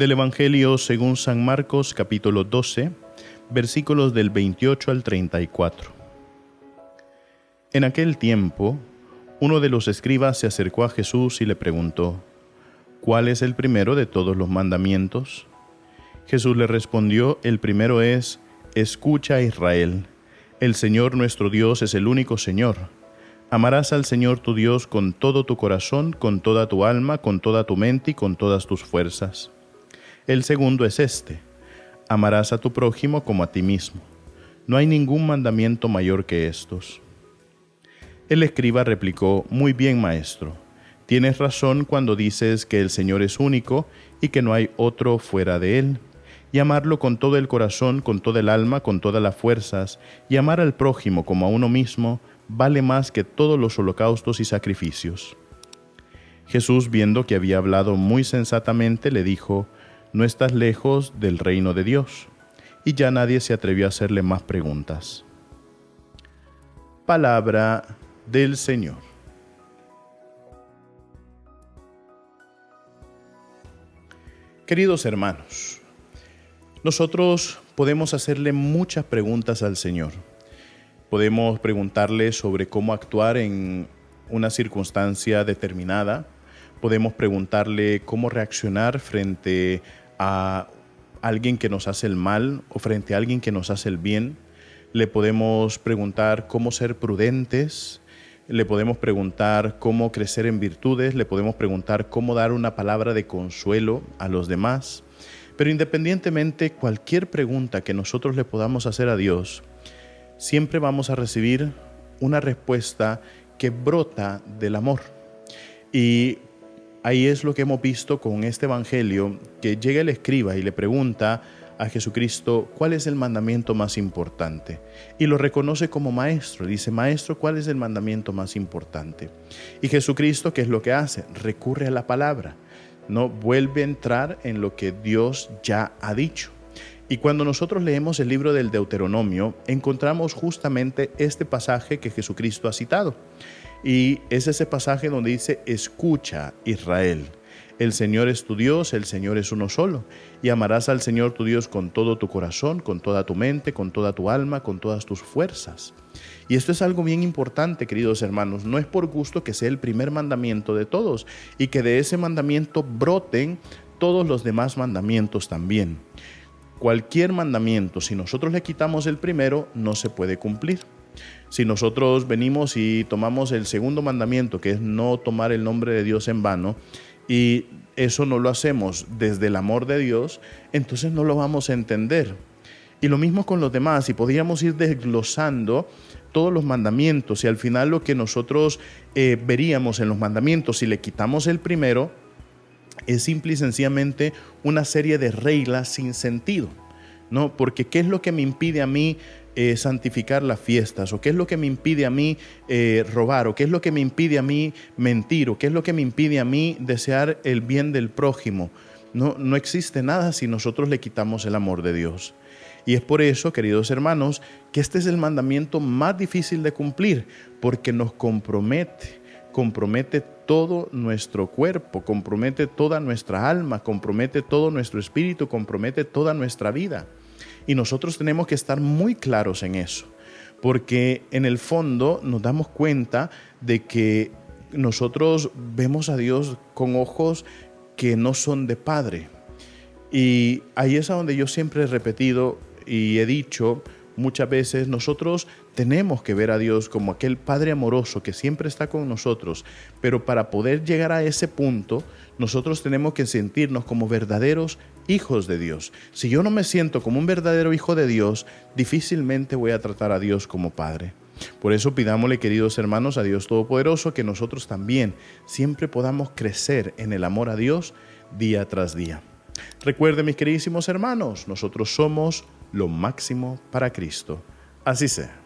Del Evangelio según San Marcos, capítulo 12, versículos del 28 al 34. En aquel tiempo, uno de los escribas se acercó a Jesús y le preguntó: ¿Cuál es el primero de todos los mandamientos? Jesús le respondió: el primero es: Escucha, Israel, el Señor nuestro Dios es el único Señor. Amarás al Señor tu Dios con todo tu corazón, con toda tu alma, con toda tu mente y con todas tus fuerzas. El segundo es este: amarás a tu prójimo como a ti mismo. No hay ningún mandamiento mayor que estos. El escriba replicó: Muy bien, maestro. Tienes razón cuando dices que el Señor es único y que no hay otro fuera de Él. Y amarlo con todo el corazón, con toda el alma, con todas las fuerzas, y amar al prójimo como a uno mismo, vale más que todos los holocaustos y sacrificios. Jesús, viendo que había hablado muy sensatamente, le dijo: No estás lejos del reino de Dios. Y ya nadie se atrevió a hacerle más preguntas. Palabra del Señor. Queridos hermanos, nosotros podemos hacerle muchas preguntas al Señor. Podemos preguntarle sobre cómo actuar en una circunstancia determinada. Podemos preguntarle cómo reaccionar frente a alguien que nos hace el mal o frente a alguien que nos hace el bien. Le podemos preguntar cómo ser prudentes. Le podemos preguntar cómo crecer en virtudes. Le podemos preguntar cómo dar una palabra de consuelo a los demás. Pero independientemente, cualquier pregunta que nosotros le podamos hacer a Dios, siempre vamos a recibir una respuesta que brota del amor. Y ahí es lo que hemos visto con este evangelio, que llega el escriba y le pregunta a Jesucristo cuál es el mandamiento más importante. Y lo reconoce como maestro. Dice: Maestro, ¿cuál es el mandamiento más importante? Y Jesucristo, ¿qué es lo que hace? Recurre a la palabra. No vuelve a entrar en lo que Dios ya ha dicho. Y cuando nosotros leemos el libro del Deuteronomio, encontramos justamente este pasaje que Jesucristo ha citado. Y es ese pasaje donde dice: Escucha, Israel, el Señor es tu Dios, el Señor es uno solo, y amarás al Señor tu Dios con todo tu corazón, con toda tu mente, con toda tu alma, con todas tus fuerzas. Y esto es algo bien importante, queridos hermanos. No es por gusto que sea el primer mandamiento de todos y que de ese mandamiento broten todos los demás mandamientos también. Cualquier mandamiento, si nosotros le quitamos el primero, no se puede cumplir. Si nosotros venimos y tomamos el segundo mandamiento, que es no tomar el nombre de Dios en vano, y eso no lo hacemos desde el amor de Dios, entonces no lo vamos a entender. Y lo mismo con los demás, y podríamos ir desglosando todos los mandamientos, y al final lo que nosotros veríamos en los mandamientos, si le quitamos el primero, es simple y sencillamente una serie de reglas sin sentido, ¿no? Porque ¿qué es lo que me impide a mí santificar las fiestas? ¿O qué es lo que me impide a mí robar? ¿O qué es lo que me impide a mí mentir? ¿O qué es lo que me impide a mí desear el bien del prójimo? No existe nada si nosotros le quitamos el amor de Dios. Y es por eso, queridos hermanos, que este es el mandamiento más difícil de cumplir, porque nos compromete todo nuestro cuerpo, compromete toda nuestra alma, compromete todo nuestro espíritu, compromete toda nuestra vida. Y nosotros tenemos que estar muy claros en eso, porque en el fondo nos damos cuenta de que nosotros vemos a Dios con ojos que no son de padre. Y ahí es a donde yo siempre he repetido y he dicho muchas veces: nosotros tenemos que ver a Dios como aquel Padre amoroso que siempre está con nosotros, pero para poder llegar a ese punto, nosotros tenemos que sentirnos como verdaderos hijos de Dios. Si yo no me siento como un verdadero hijo de Dios, difícilmente voy a tratar a Dios como Padre. Por eso pidámosle, queridos hermanos, a Dios Todopoderoso, que nosotros también siempre podamos crecer en el amor a Dios día tras día. Recuerden, mis queridísimos hermanos, nosotros somos lo máximo para Cristo. Así sea.